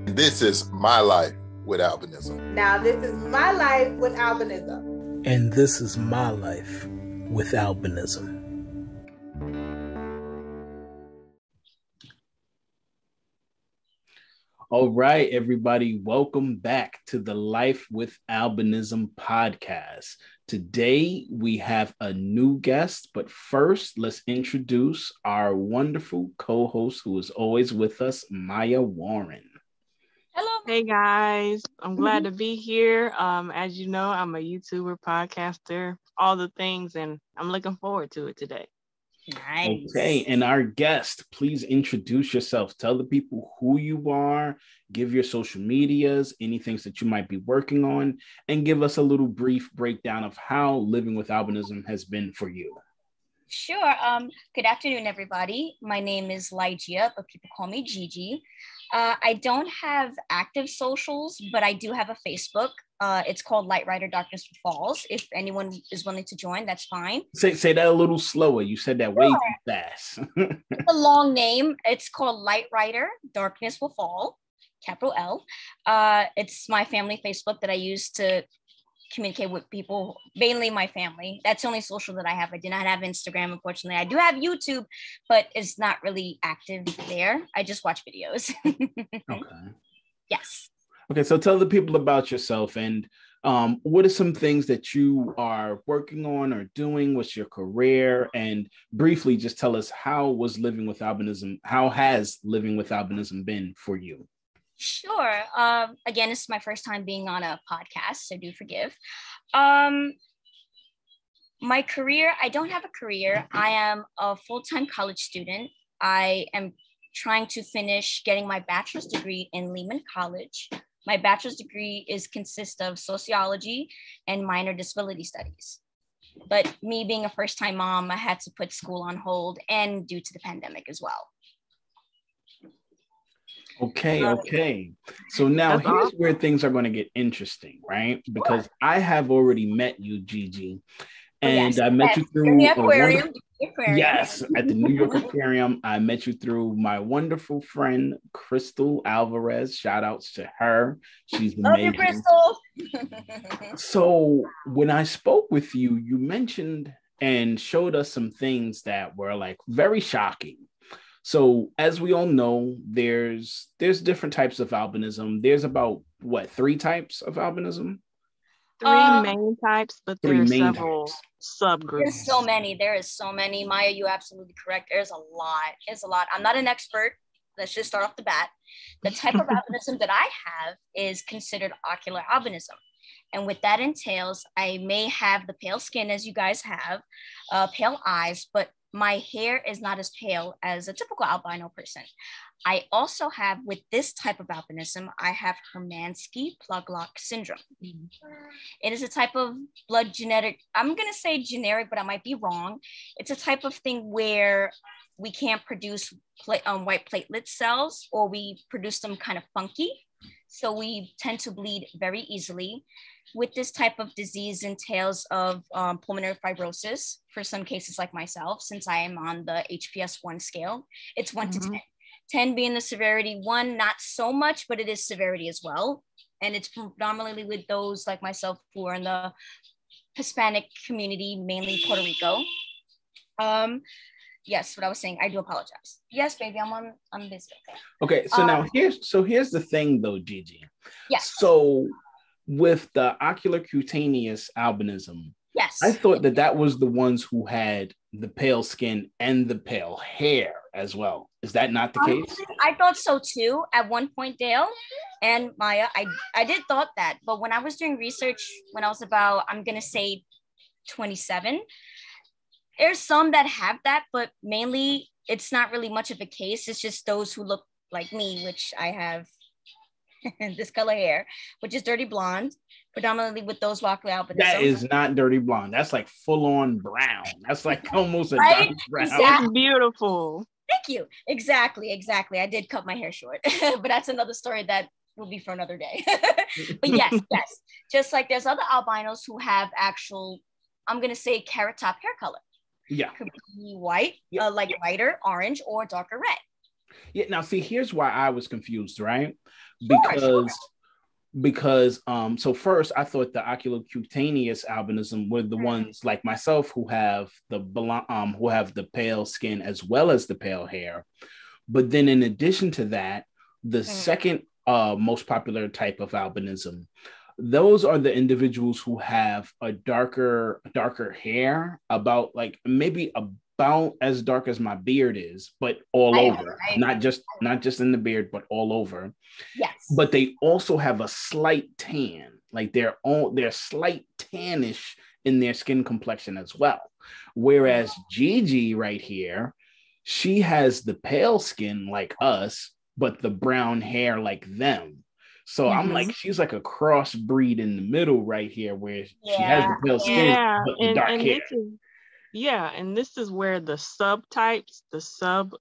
This is my life with albinism. Now, this is my life with albinism. And this is my life with albinism. All right, everybody, welcome back to the Life with Albinism podcast. Today, we have a new guest, but first, let's introduce our wonderful co-host who is always with us, Maya Warren. Hello. Hey, guys. I'm glad to be here. As you know, I'm a YouTuber, podcaster, all the things, and I'm looking forward to it today. Nice. Okay, and our guest, please introduce yourself. Tell the people who you are, give your social medias, any things that you might be working on, and give us a little brief breakdown of how living with albinism has been for you. Sure. Good afternoon, everybody. My name is Lygia, but people call me Gigi. I don't have active socials, but I do have a Facebook. It's called Light Rider Darkness Falls. If anyone is willing to join, that's fine. Say that a little slower. You said that way too fast. It's a long name. It's called Light Rider Darkness Will Fall, capital L. It's my family Facebook that I use to communicate with people, mainly my family. That's the only social that I have. I do not have Instagram, unfortunately. I do have YouTube, but it's not really active there. I just watch videos. Okay. Yes. Okay, so tell the people about yourself and what are some things that you are working on or doing? What's your career? And briefly, just tell us how has living with albinism been for you? Sure. Again, this is my first time being on a podcast, so do forgive. My career, I don't have a career. I am a full-time college student. I am trying to finish getting my bachelor's degree in Lehman College. My bachelor's degree consists of sociology and minor disability studies. But me being a first-time mom, I had to put school on hold and due to the pandemic as well. Okay. So now here's where things are going to get interesting, right? Because I have already met you, Gigi. And I met you through the aquarium. Yes, at the New York Aquarium. I met you through my wonderful friend, Crystal Alvarez. Shout outs to her. She's amazing. Love you, Crystal. So when I spoke with you, you mentioned and showed us some things that were like very shocking. So as we all know, there's different types of albinism. There's about, 3 types of albinism? 3 main types, but there are several subgroups. There is so many. Maya, you're absolutely correct. There's a lot. I'm not an expert. Let's just start off the bat. The type of albinism that I have is considered ocular albinism. And what that entails, I may have the pale skin as you guys have, pale eyes, but my hair is not as pale as a typical albino person. I also have, with this type of albinism, I have Hermanski Pluglock syndrome. It is a type of blood genetic, I'm going to say generic, but I might be wrong. It's a type of thing where we can't produce white platelet cells, or we produce them kind of funky. So we tend to bleed very easily. With this type of disease entails of pulmonary fibrosis for some cases like myself, since I am on the HPS-1 scale. It's 1 to 10. 10 being the severity, 1 not so much, but it is severity as well. And it's predominantly with those like myself who are in the Hispanic community, mainly Puerto Rico. Yes, what I was saying, I do apologize. Yes, baby, I'm busy. Okay, so now here's the thing though, Gigi. Yes. So with the ocular cutaneous albinism, yes, I thought that was the ones who had the pale skin and the pale hair as well. Is that not the case? I thought so too at one point, Dale and Maya. I did thought that, but when I was doing research, when I was about, I'm gonna say 27, there's some that have that, but mainly it's not really much of a case. It's just those who look like me, which I have this color hair, which is dirty blonde, predominantly with those ocular albinism. That is not dirty blonde. That's like full on brown. That's like almost a dark brown. Exactly. It's beautiful. Thank you. Exactly. I did cut my hair short, but that's another story that will be for another day. But yes. Just like there's other albinos who have actual, I'm going to say carrot top hair color. Yeah. Could be white, like lighter orange or darker red. Yeah. Now, see, here's why I was confused, right? Sure. Because so first I thought the oculocutaneous albinism were the ones like myself who have the pale skin as well as the pale hair. But then in addition to that, the second most popular type of albinism, those are the individuals who have a darker hair, about like maybe about as dark as my beard is, but all over, not just in the beard, but all over. Yes. But they also have a slight tan, like they're slight tannish in their skin complexion as well. Whereas Gigi right here, she has the pale skin like us, but the brown hair like them. So I'm like, she's like a crossbreed in the middle right here, where she has the pale skin, but the dark hair. And this is where the subtypes, the sub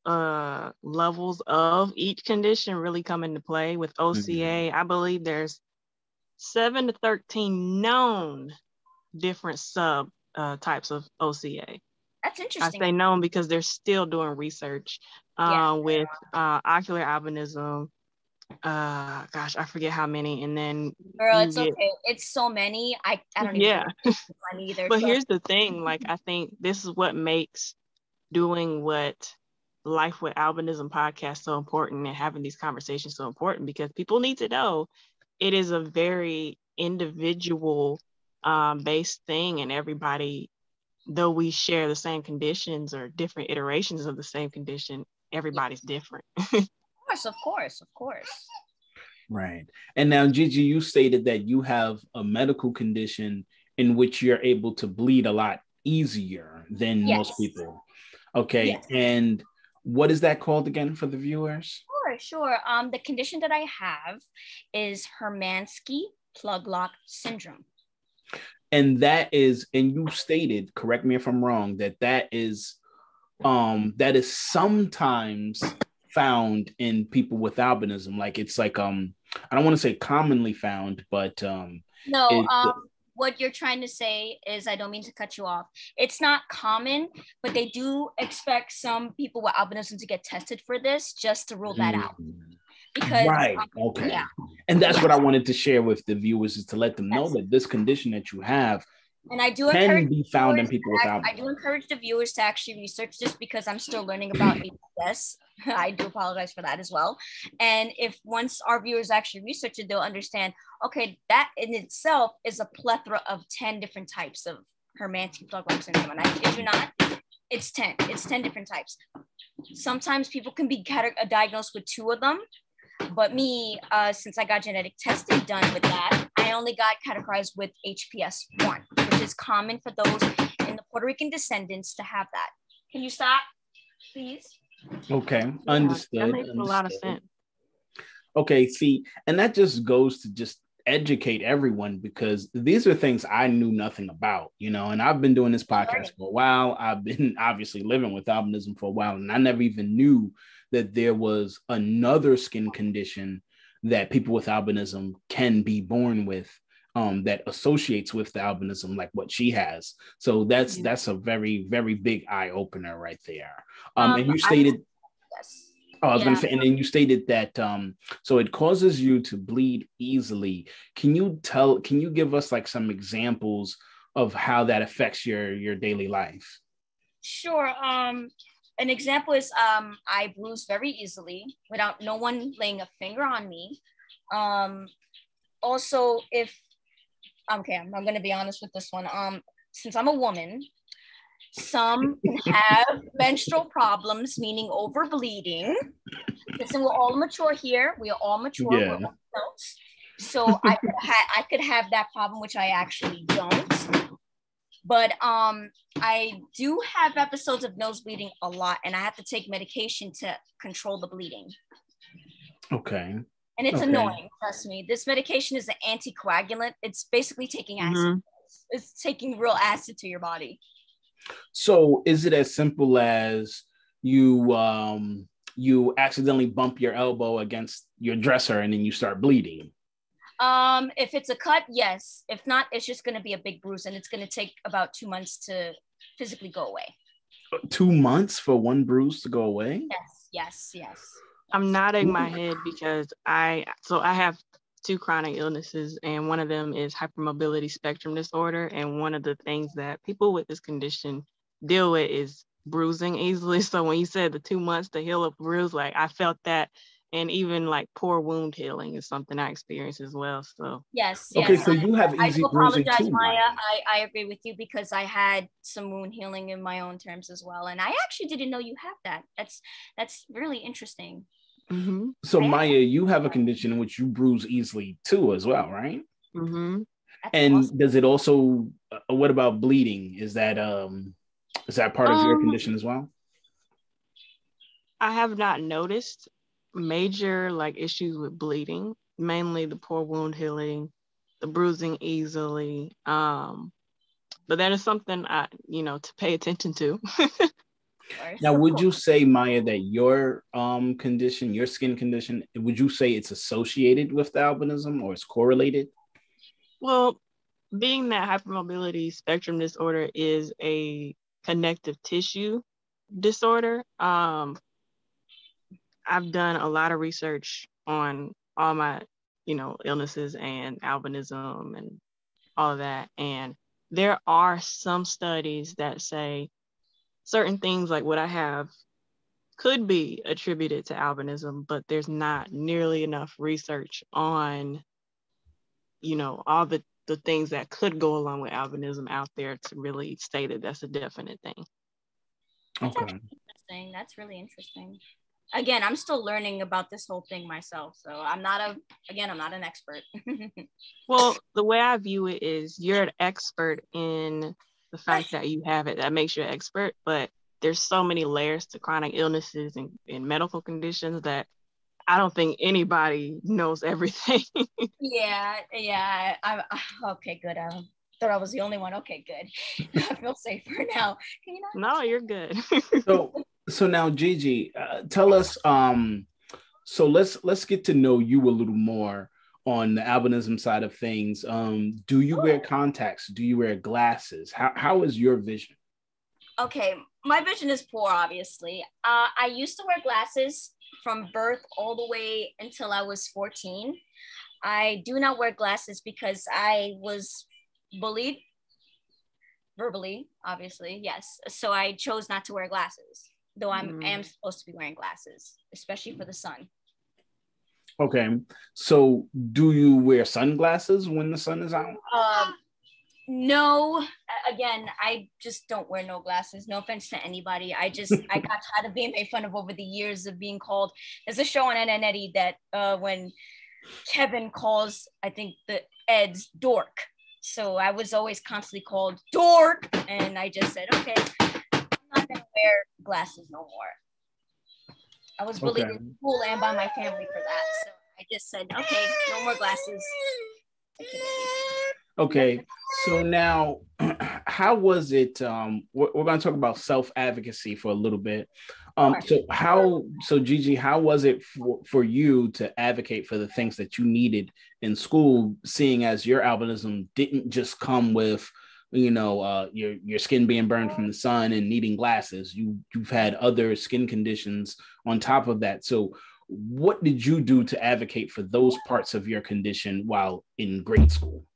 levels of each condition really come into play with OCA. I believe there's 7 to 13 known different sub types of OCA. That's interesting. I say known because they're still doing research with ocular albinism. Gosh, I forget how many. And then girl, it's okay. It's so many. I don't even know one either. But here's the thing, like I think this is what makes doing what Life with Albinism podcast so important and having these conversations so important, because people need to know it is a very individual based thing, and everybody, though we share the same conditions or different iterations of the same condition, everybody's different. Of course. Right. And now, Gigi, you stated that you have a medical condition in which you're able to bleed a lot easier than most people. Okay. Yes. And what is that called again for the viewers? Sure. The condition that I have is Hermanski Pluglock syndrome. And you stated, correct me if I'm wrong, that is sometimes found in people with albinism. Like it's like I don't want to say commonly found, but what you're trying to say is, I don't mean to cut you off, it's not common, but they do expect some people with albinism to get tested for this, just to rule that out. Because and that's what I wanted to share with the viewers, is to let them know that this condition that you have and I do can be found in people without. I do encourage the viewers to actually research this, because I'm still learning about ADS. I do apologize for that as well. And if once our viewers actually research it, they'll understand, okay, that in itself is a plethora of 10 different types of Hermanski Pluglock syndrome. And I kid you not, it's 10. It's 10 different types. Sometimes people can be diagnosed with 2 of them. But me, since I got genetic testing done with that, I only got categorized with HPS 1, which is common for those in the Puerto Rican descendants to have that. Can you stop, please? Okay, understood. That makes a lot of sense. Okay, see, and that just goes to just educate everyone, because these are things I knew nothing about, and I've been doing this podcast for a while. I've been obviously living with albinism for a while, and I never even knew that there was another skin condition that people with albinism can be born with, that associates with the albinism, like what she has. So that's a very, very big eye opener right there. And you stated, I was going to say, and then you stated that so it causes you to bleed easily. Can you give us like some examples of how that affects your daily life? Sure. An example is I bruise very easily without no one laying a finger on me. Also, I'm going to be honest with this one. Since I'm a woman, some can have menstrual problems, meaning over bleeding. Listen, we're all mature here. We are all mature. Yeah. We're all adults. So I could have that problem, which I actually don't. But I do have episodes of nose bleeding a lot, and I have to take medication to control the bleeding. Okay. And it's annoying, trust me. This medication is an anticoagulant. It's basically taking acid. It's taking real acid to your body. So is it as simple as you accidentally bump your elbow against your dresser and then you start bleeding? If it's a cut, yes. If not, it's just going to be a big bruise, and it's going to take about 2 months to physically go away. 2 months for one bruise to go away? Yes. I'm nodding my head because I have two chronic illnesses, and one of them is hypermobility spectrum disorder. And one of the things that people with this condition deal with is bruising easily. So when you said the 2 months to heal a bruise, like I felt that. And even like poor wound healing is something I experience as well. So yes. Okay, so you have I easy do bruising apologize, too, Maya. Maya. I agree with you because I had some wound healing in my own terms as well, and I actually didn't know you have that. That's really interesting. mm-hmm. So Maya, you have a condition in which you bruise easily too, as well, right? Mm-hmm. And awesome. does it also? What about bleeding? Is that part of your condition as well? I have not noticed major like issues with bleeding, mainly the poor wound healing, the bruising easily. But that is something I, to pay attention to. Now, would you say, Maya, that your condition, your skin condition, would you say it's associated with the albinism or it's correlated? Well, being that hypermobility spectrum disorder is a connective tissue disorder, I've done a lot of research on all my, illnesses and albinism and all of that. And there are some studies that say certain things like what I have could be attributed to albinism, but there's not nearly enough research on, all the things that could go along with albinism out there to really state that that's a definite thing. That's interesting. That's really interesting. Again, I'm still learning about this whole thing myself. So I'm not an expert. Well, the way I view it is you're an expert in the fact that you have it. That makes you an expert, but there's so many layers to chronic illnesses and medical conditions that I don't think anybody knows everything. Yeah. Okay, good. Thought I was the only one. Okay, good. I feel safer now. Can you not? No, you're good. So now, Gigi, tell us. So let's get to know you a little more on the albinism side of things. Do you wear contacts? Do you wear glasses? How is your vision? Okay, my vision is poor, obviously. I used to wear glasses from birth all the way until I was 14. I do not wear glasses because I was bullied verbally, obviously, yes. So I chose not to wear glasses, though I am supposed to be wearing glasses, especially for the sun. Okay, so do you wear sunglasses when the sun is out? No, again, I just don't wear no glasses. No offense to anybody. I got tired of being made fun of over the years of being called. There's a show on NNEddie that when Kevin calls, I think the Ed's dork. So I was always constantly called dork. And I just said, okay, I'm not going to wear glasses no more. I was bullied in school and by my family for that. So I just said, okay, no more glasses. Okay, so now, how was it? We're going to talk about self-advocacy for a little bit. So Gigi, how was it for you to advocate for the things that you needed in school, seeing as your albinism didn't just come with, your skin being burned from the sun and needing glasses? You've had other skin conditions on top of that. So what did you do to advocate for those parts of your condition while in grade school?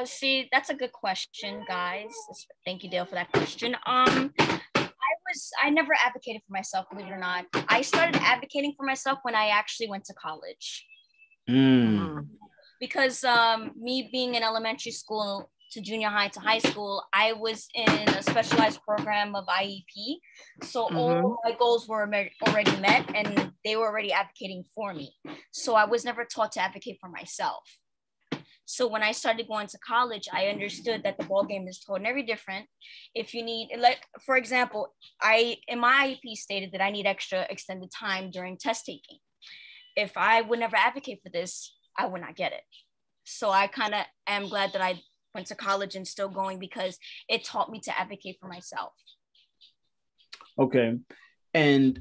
See, that's a good question, guys. Thank you, Dale, for that question. I never advocated for myself, believe it or not. I started advocating for myself when I actually went to college. Because me being in elementary school to junior high to high school, I was in a specialized program of IEP. So all my goals were already met and they were already advocating for me. So I was never taught to advocate for myself. So when I started going to college, I understood that the ball game is totally different. If you need, like, for example, in my IEP stated that I need extra extended time during test taking. If I would never advocate for this, I would not get it. So I kind of am glad that I went to college and still going because it taught me to advocate for myself. Okay. And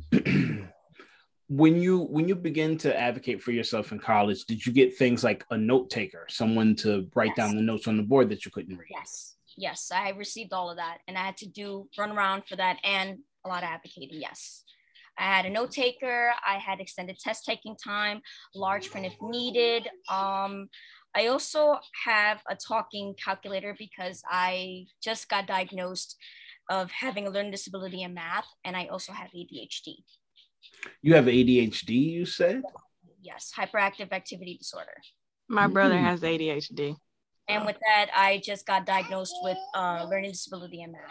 when you begin to advocate for yourself in college, did you get things like a note taker, someone to write down the notes on the board that you couldn't read? Yes, I received all of that, and I had to run around for that and a lot of advocating. Yes, I had a note taker. I had extended test taking time, large print if needed. I also have a talking calculator because I just got diagnosed of having a learning disability in math, and I also have ADHD. You have ADHD, you said? Yes, hyperactive activity disorder. My brother has ADHD. And with that, I just got diagnosed with learning disability in math.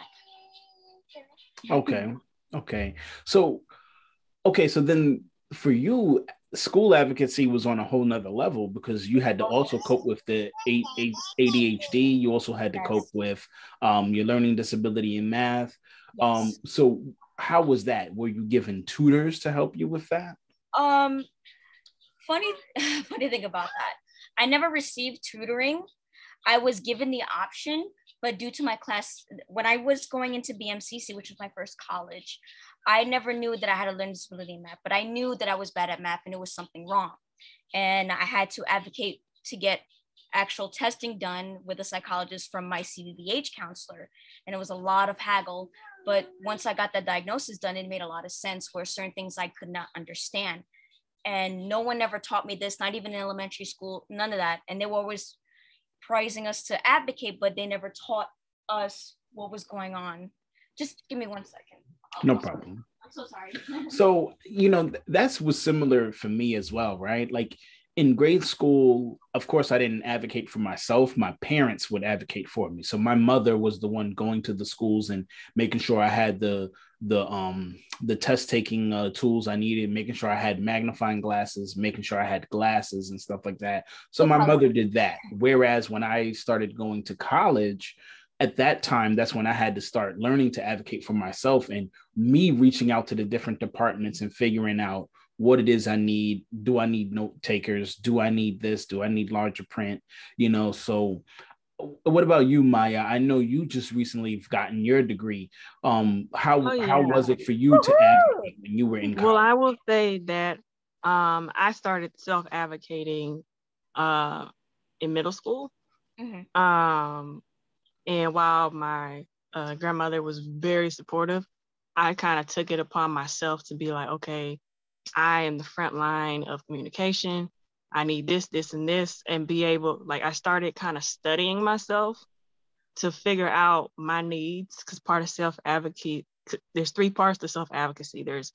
Okay. So then for you, school advocacy was on a whole nother level because you had to also cope with the ADHD. You also had to cope with your learning disability in math. Yes. So how was that? Were you given tutors to help you with that? Funny thing about that. I never received tutoring. I was given the option, but due to my class, when I was going into BMCC, which was my first college, I never knew that I had a learning disability in math, but I knew that I was bad at math and it was something wrong. And I had to advocate to get actual testing done with a psychologist from my CBBH counselor. And it was a lot of haggle. But once I got that diagnosis done, it made a lot of sense where certain things I could not understand. And no one ever taught me this, not even in elementary school, none of that. And they were always praising us to advocate, but they never taught us what was going on. Just give me 1 second. No problem. I'm so sorry. So, that's was similar for me as well, right? Like in grade school, of course, I didn't advocate for myself. My parents would advocate for me. So my mother was the one going to the schools and making sure I had the test taking tools I needed, making sure I had magnifying glasses, making sure I had glasses and stuff like that. So my mother did that. Whereas when I started going to college, at that time, that's when I had to start learning to advocate for myself and me reaching out to the different departments and figuring out what it is I need. Do I need note takers? Do I need this? Do I need larger print? So what about you, Maya? I know you just recently gotten your degree. How was it for you to advocate when you were in college? Well, I will say that I started self-advocating in middle school. Mm-hmm. And while my grandmother was very supportive, I kind of took it upon myself to be like, okay, I am the front line of communication. I need this, this, and this, and be able, I started kind of studying myself to figure out my needs, because part of self-advocacy, there's 3 parts to self-advocacy. There's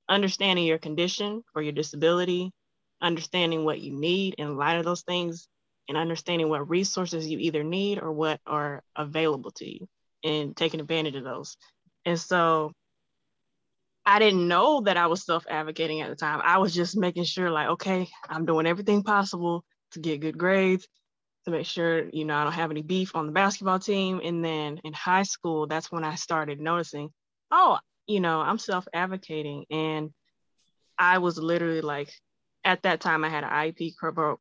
understanding your condition or your disability, understanding what you need in light of those things, and understanding what resources you either need or what are available to you and taking advantage of those. And so I didn't know that I was self-advocating at the time. I was just making sure okay, I'm doing everything possible to get good grades, to make sure, I don't have any beef on the basketball team. And then in high school, that's when I started noticing, I'm self-advocating. And I was literally at that time I had an IEP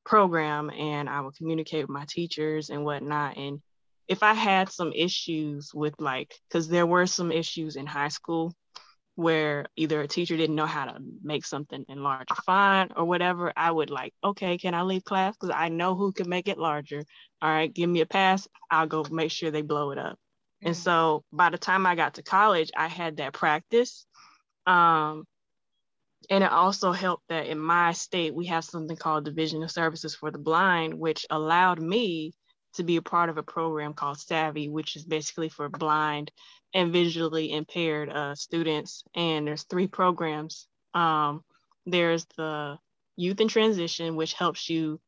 program and I would communicate with my teachers and whatnot. And if I had some issues with because there were some issues in high school where either a teacher didn't know how to make something in larger font or whatever, I would okay, can I leave class? Because I know who can make it larger. All right, give me a pass. I'll go make sure they blow it up. Mm-hmm. And so by the time I got to college, I had that practice. And it also helped that in my state, we have something called Division of Services for the Blind, which allowed me to be a part of a program called Savvy, which is basically for blind and visually impaired students. And there's 3 programs. There's the Youth in Transition, which helps you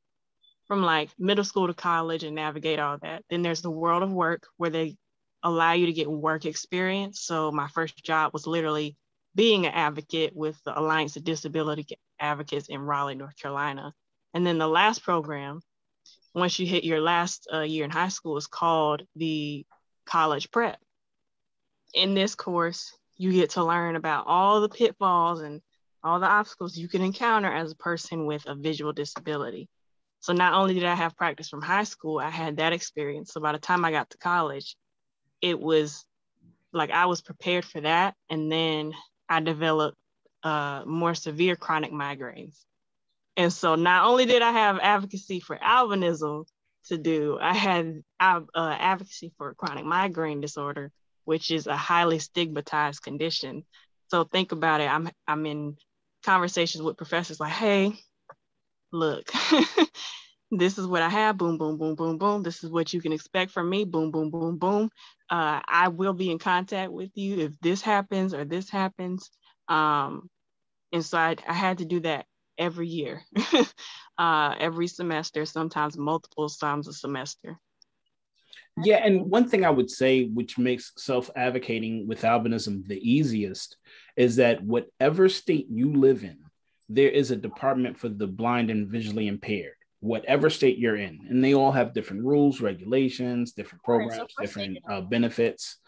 from middle school to college and navigate all that. Then there's the World of Work, where they allow you to get work experience. So my first job was literally being an advocate with the Alliance of Disability Advocates in Raleigh, North Carolina. And then the last program, once you hit your last year in high school, is called the College Prep. In this course, you get to learn about all the pitfalls and all the obstacles you can encounter as a person with a visual disability. So not only did I have practice from high school, I had that experience. So by the time I got to college, it was I was prepared for that. And then I developed more severe chronic migraines. And so not only did I have advocacy for albinism to do, I had advocacy for chronic migraine disorder, which is a highly stigmatized condition. So think about it. I'm in conversations with professors like, hey, look, this is what I have. Boom, boom, boom, boom, boom. This is what you can expect from me. Boom, boom, boom, boom. I will be in contact with you if this happens or this happens. And so I had to do that every year, every semester, sometimes multiple times a semester. Yeah, and one thing I would say, which makes self-advocating with albinism the easiest, is that whatever state you live in, there is a department for the blind and visually impaired, whatever state you're in. And they all have different rules, regulations, different programs, different benefits.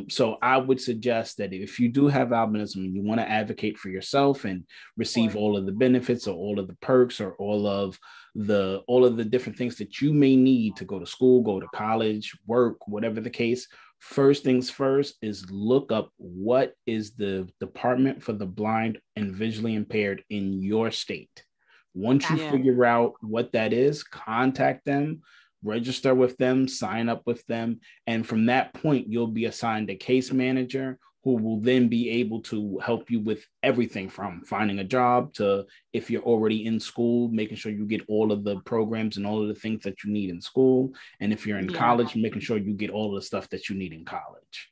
So I would suggest that if you do have albinism and you want to advocate for yourself and receive all of the benefits or all of the perks or all of the different things that you may need to go to school, go to college, work, whatever the case, first things first is look up what is the department for the blind and visually impaired in your state. Once you figure out what that is, contact them, register with them, sign up with them. And from that point, you'll be assigned a case manager who will then be able to help you with everything from finding a job to, if you're already in school, making sure you get all of the programs and all of the things that you need in school. And if you're in college, making sure you get all the stuff that you need in college.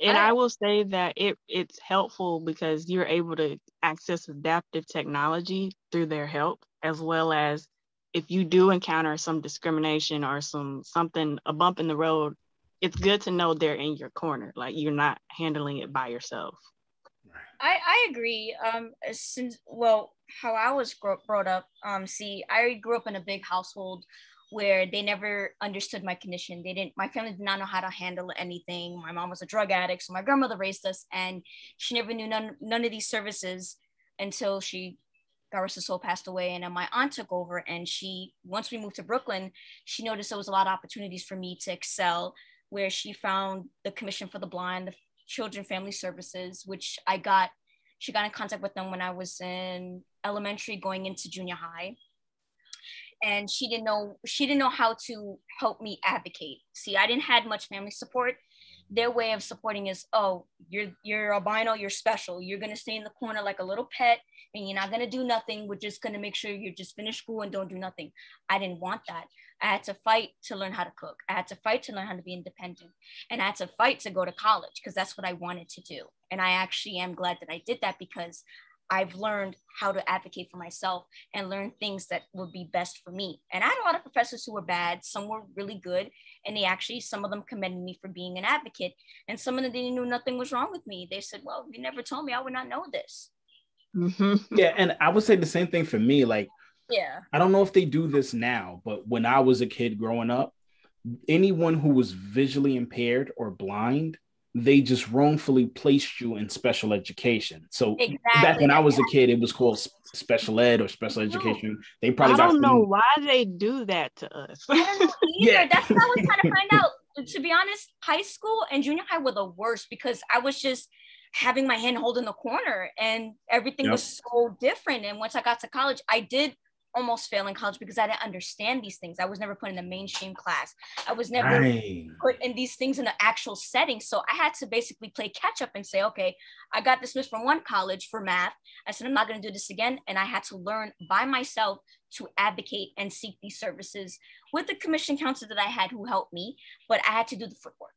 And I will say that it's helpful because you're able to access adaptive technology through their help, as well as if you do encounter some discrimination or a bump in the road, it's good to know they're in your corner. Like you're not handling it by yourself. I agree. How I was brought up, I grew up in a big household where they never understood my condition. My family did not know how to handle anything. My mom was a drug addict, so my grandmother raised us, and she never knew none of these services until she, God rest her soul, passed away. And then my aunt took over, and once we moved to Brooklyn, she noticed there was a lot of opportunities for me to excel, where she found the Commission for the Blind, the Children Family Services, which she got in contact with them when I was in elementary going into junior high. And she didn't know how to help me advocate. See, I didn't have much family support. Their way of supporting is, oh, you're albino, you're special. You're going to stay in the corner like a little pet and you're not going to do nothing. We're just going to make sure you just finish school and don't do nothing. I didn't want that. I had to fight to learn how to cook. I had to fight to learn how to be independent. And I had to fight to go to college because that's what I wanted to do. And I actually am glad that I did that because I've learned how to advocate for myself and learn things that would be best for me. And I had a lot of professors who were bad. Some were really good. And some of them commended me for being an advocate. And some of them didn't know nothing was wrong with me. They said, well, you never told me, I would not know this. Mm-hmm. Yeah. And I would say the same thing for me. Like, I don't know if they do this now, but when I was a kid growing up, anyone who was visually impaired or blind, they just wrongfully placed you in special education. So back when I was a kid, it was called special ed or special education. They probably I don't know why they do that to us. I don't know either. That's what I was trying to find out. To be honest, high school and junior high were the worst because I was just having my hand held in the corner and everything was so different. And once I got to college, I did almost fail in college because I didn't understand these things. I was never put in a mainstream class. I was never put in these things in an actual setting. So I had to basically play catch up and say, okay, I got dismissed from one college for math. I said, I'm not going to do this again. And I had to learn by myself to advocate and seek these services with the commission counselor that I had who helped me, but I had to do the footwork.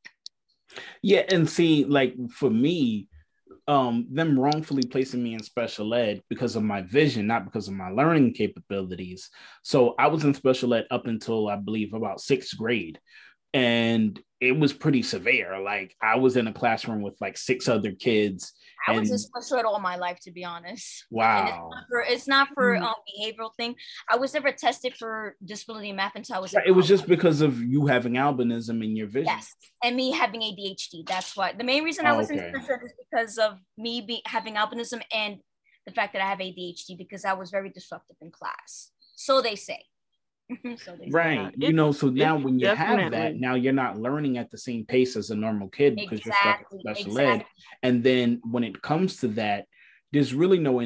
Yeah. And see, like for me, them wrongfully placing me in special ed because of my vision, not because of my learning capabilities. So I was in special ed up until I believe about 6th grade. And it was pretty severe. Like I was in a classroom with like 6 other kids. I was in special ed all my life, to be honest. Wow. It's not for behavioral thing. I was never tested for disability in math until I was. It was just because of you having albinism in your vision. Yes, and me having ADHD. That's why. The main reason I was in special ed is because of me having albinism and the fact that I have ADHD because I was very disruptive in class. So they say. Right. So now when you have that, now you're not learning at the same pace as a normal kid because you're stuck in special ed. And then when it comes to that, there's really no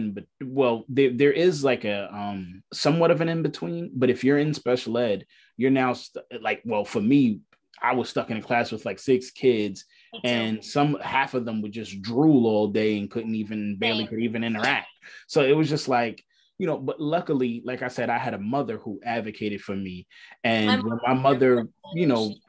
there is like a somewhat of an in between. But if you're in special ed, you're now for me, I was stuck in a class with like 6 kids and half of them would just drool all day and could even interact. So it was just like, but luckily, like I said, I had a mother who advocated for me. And when my mother,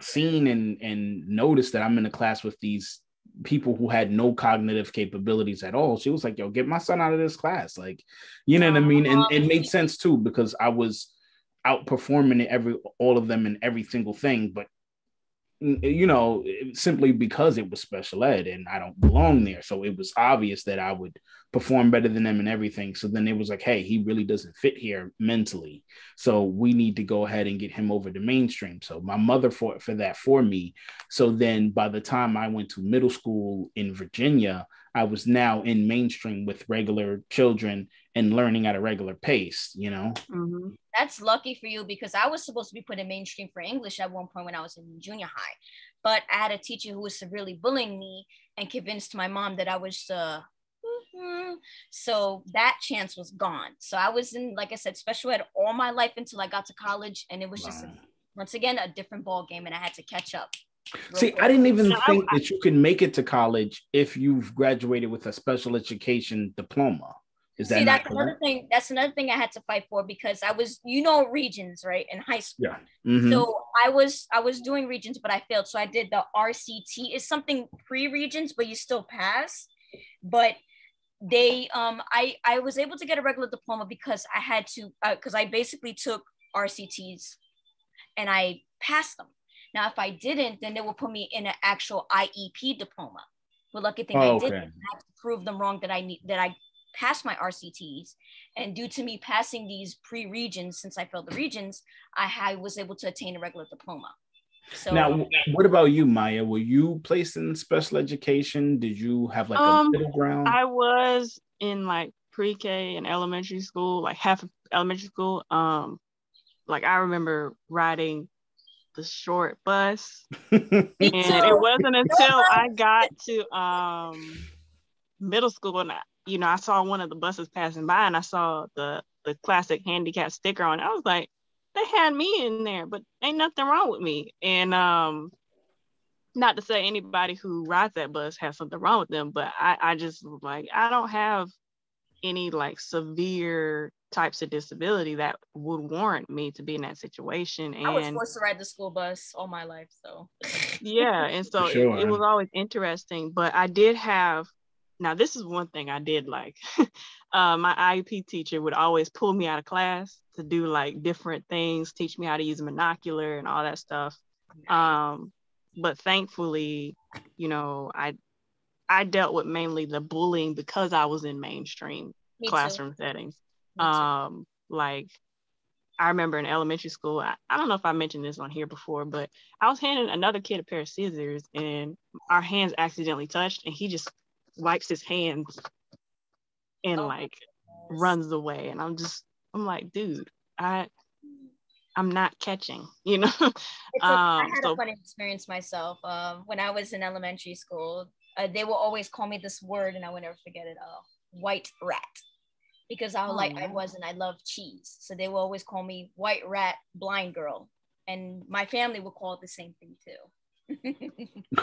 seen and noticed that I'm in a class with these people who had no cognitive capabilities at all, she was like, yo, get my son out of this class. Like, you know what I mean? And it made sense too, because I was outperforming all of them in every single thing. But simply because it was special ed and I don't belong there. So it was obvious that I would perform better than them and everything. So then it was like, hey, he really doesn't fit here mentally. So we need to go ahead and get him over to mainstream. So my mother fought for that for me. So then by the time I went to middle school in Virginia, I was now in mainstream with regular children and learning at a regular pace, Mm-hmm. That's lucky for you, because I was supposed to be put in mainstream for English at one point when I was in junior high. But I had a teacher who was severely bullying me and convinced my mom that I was so that chance was gone. So I was in, like I said, special ed all my life until I got to college. And it was just, once again, a different ball game, and I had to catch up. See, I didn't even think that you can make it to college if you've graduated with a special education diploma. Is that that's another thing? That's another thing I had to fight for, because I was, regions, right, in high school. Yeah. Mm-hmm. So I was doing regions, but I failed. So I did the RCT. It's something pre-regions, but you still pass. But they, I was able to get a regular diploma because I had to, because I basically took RCTs and I passed them. Now, if I didn't, then they will put me in an actual IEP diploma. The lucky thing I did, I had to prove them wrong that I passed my RCTs. And due to me passing these pre-regions, since I failed the regions, I was able to attain a regular diploma. So now, what about you, Maya? Were you placed in special education? Did you have like a middle ground? I was in like pre-K and elementary school, like half of elementary school. Like I remember riding the short bus, and it wasn't until I got to middle school and I saw one of the buses passing by and I saw the classic handicap sticker on it. I was like, they had me in there, but ain't nothing wrong with me. And not to say anybody who rides that bus has something wrong with them, but I just like, I don't have any like severe types of disability that would warrant me to be in that situation. And I was forced to ride the school bus all my life, so yeah, and so it was always interesting. But I did have, now this is one thing I did like, my IEP teacher would always pull me out of class to do like different things, teach me how to use a monocular and all that stuff. But thankfully, I dealt with mainly the bullying because I was in mainstream classroom settings. Like I remember in elementary school, I don't know if I mentioned this on here before, but I was handing another kid a pair of scissors and our hands accidentally touched and he just wipes his hands and runs away. And I'm like, dude, I'm not catching, I had a funny experience myself. When I was in elementary school, they will always call me this word, and I will never forget it. White rat, because I love cheese. So they will always call me white rat, blind girl, and my family would call it the same thing too.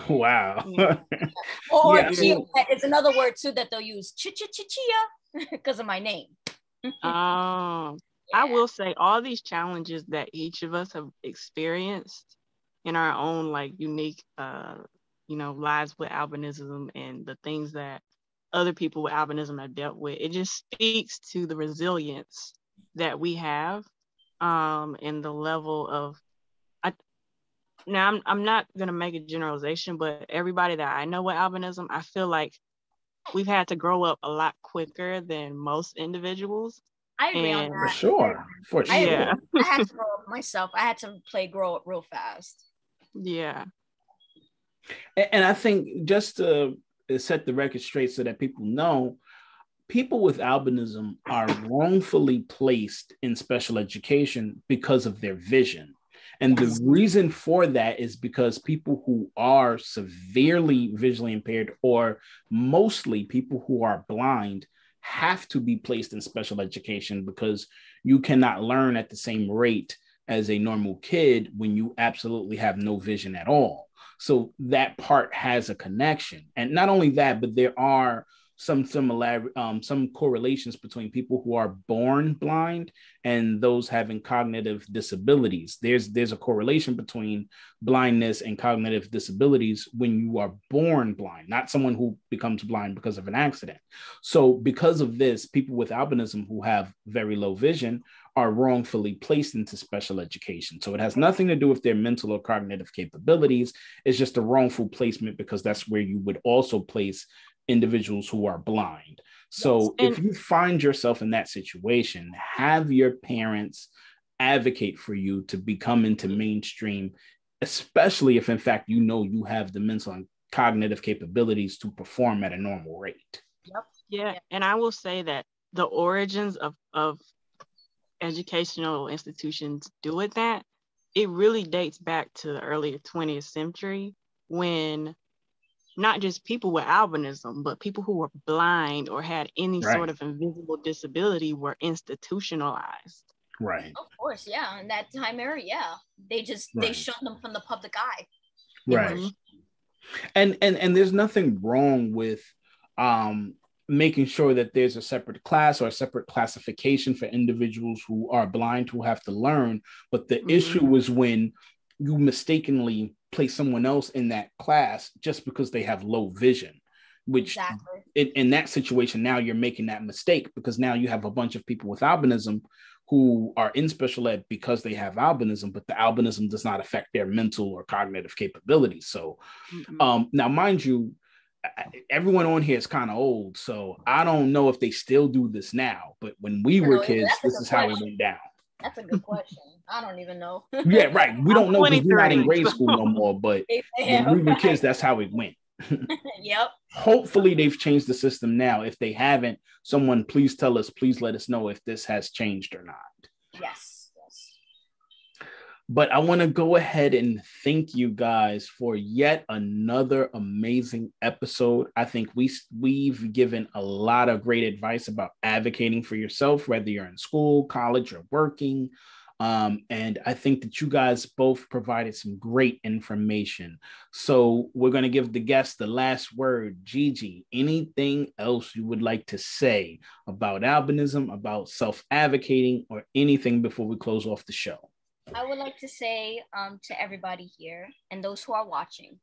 Wow. Or it's another word too that they'll use, chia, because of my name. I will say all these challenges that each of us have experienced in our own like unique, lives with albinism and the things that other people with albinism have dealt with, it just speaks to the resilience that we have, and the level of, now I'm not going to make a generalization, but everybody that I know with albinism, I feel like we've had to grow up a lot quicker than most individuals. I agree on that. For sure. Yeah. I had to grow up myself. I had to grow up real fast. Yeah. And I think just to set the record straight so that people know, people with albinism are wrongfully placed in special education because of their vision. And the reason for that is because people who are severely visually impaired, or mostly people who are blind, have to be placed in special education because you cannot learn at the same rate as a normal kid when you absolutely have no vision at all. So that part has a connection. And not only that, but there are some some correlations between people who are born blind and those having cognitive disabilities. There's a correlation between blindness and cognitive disabilities when you are born blind, not someone who becomes blind because of an accident. So because of this, people with albinism who have very low vision are wrongfully placed into special education. So it has nothing to do with their mental or cognitive capabilities. It's just a wrongful placement because that's where you would also place individuals who are blind. So if you find yourself in that situation, have your parents advocate for you to become into mainstream, especially if in fact you know you have the mental and cognitive capabilities to perform at a normal rate. Yeah, and I will say that the origins of educational institutions doing that, it really dates back to the early 20th century when not just people with albinism, but people who were blind or had any sort of invisible disability were institutionalized. Right. Of course, yeah. In that time era, yeah. They shunned them from the public eye. Right. And there's nothing wrong with making sure that there's a separate class or a separate classification for individuals who are blind who have to learn. But the issue is when you mistakenly place someone else in that class just because they have low vision, which in that situation, now you're making that mistake because now you have a bunch of people with albinism who are in special ed because they have albinism, but the albinism does not affect their mental or cognitive capabilities. So now, mind you, everyone on here is kind of old, so I don't know if they still do this now, but when we were kids, this is how it went down. That's a good question. I don't even know. Yeah, right. We don't know because we're not in grade school no more, but when we were kids, that's how it went. Yep. Hopefully they've changed the system now. If they haven't, someone please tell us, please let us know if this has changed or not. Yes. But I want to go ahead and thank you guys for yet another amazing episode. I think we've given a lot of great advice about advocating for yourself, whether you're in school, college, or working. And I think that you guys both provided some great information. So we're going to give the guests the last word. Gigi, anything else you would like to say about albinism, about self-advocating, or anything before we close off the show? I would like to say to everybody here and those who are watching,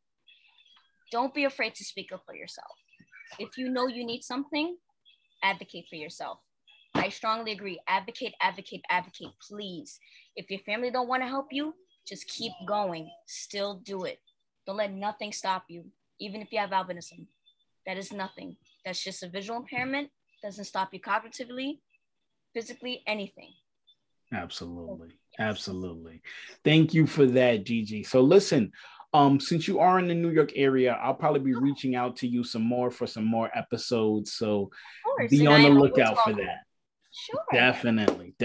don't be afraid to speak up for yourself. If you know you need something, advocate for yourself. I strongly agree. Advocate, advocate, advocate, please. If your family don't want to help you, just keep going. Still do it. Don't let nothing stop you. Even if you have albinism, that is nothing. That's just a visual impairment. Doesn't stop you cognitively, physically, anything. Absolutely. Absolutely. Thank you for that, Gigi. So listen, since you are in the New York area, I'll probably be reaching out to you some more episodes. So be on the lookout for that. Sure. Definitely.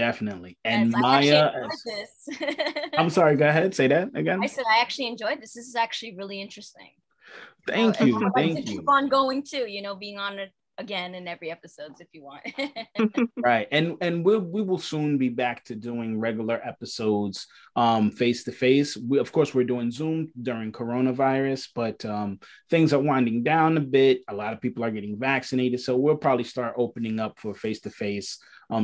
And yes, Maya, I'm sorry, go ahead. Say that again. I said I actually enjoyed this. This is actually really interesting. Thank you. I'd like to keep on going too, being on it again in every episodes if you want. Right. And we will soon be back to doing regular episodes face to face. Of course, we're doing Zoom during coronavirus, but things are winding down a bit. A lot of people are getting vaccinated, so we'll probably start opening up for face to face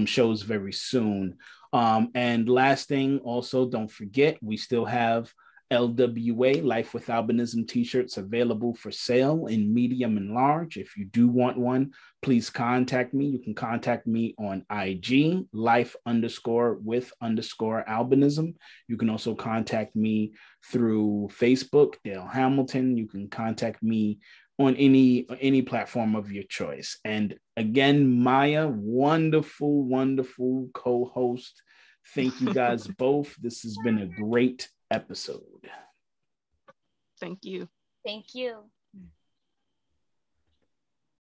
shows very soon. And last thing, also, don't forget, we still have LWA, Life with Albinism t-shirts available for sale in medium and large. If you do want one, please contact me. You can contact me on IG, life_with_albinism. You can also contact me through Facebook, Dale Hamilton. You can contact me on any platform of your choice. And again, Maya, wonderful co-host. Thank you guys both. This has been a great episode. Thank you. Thank you.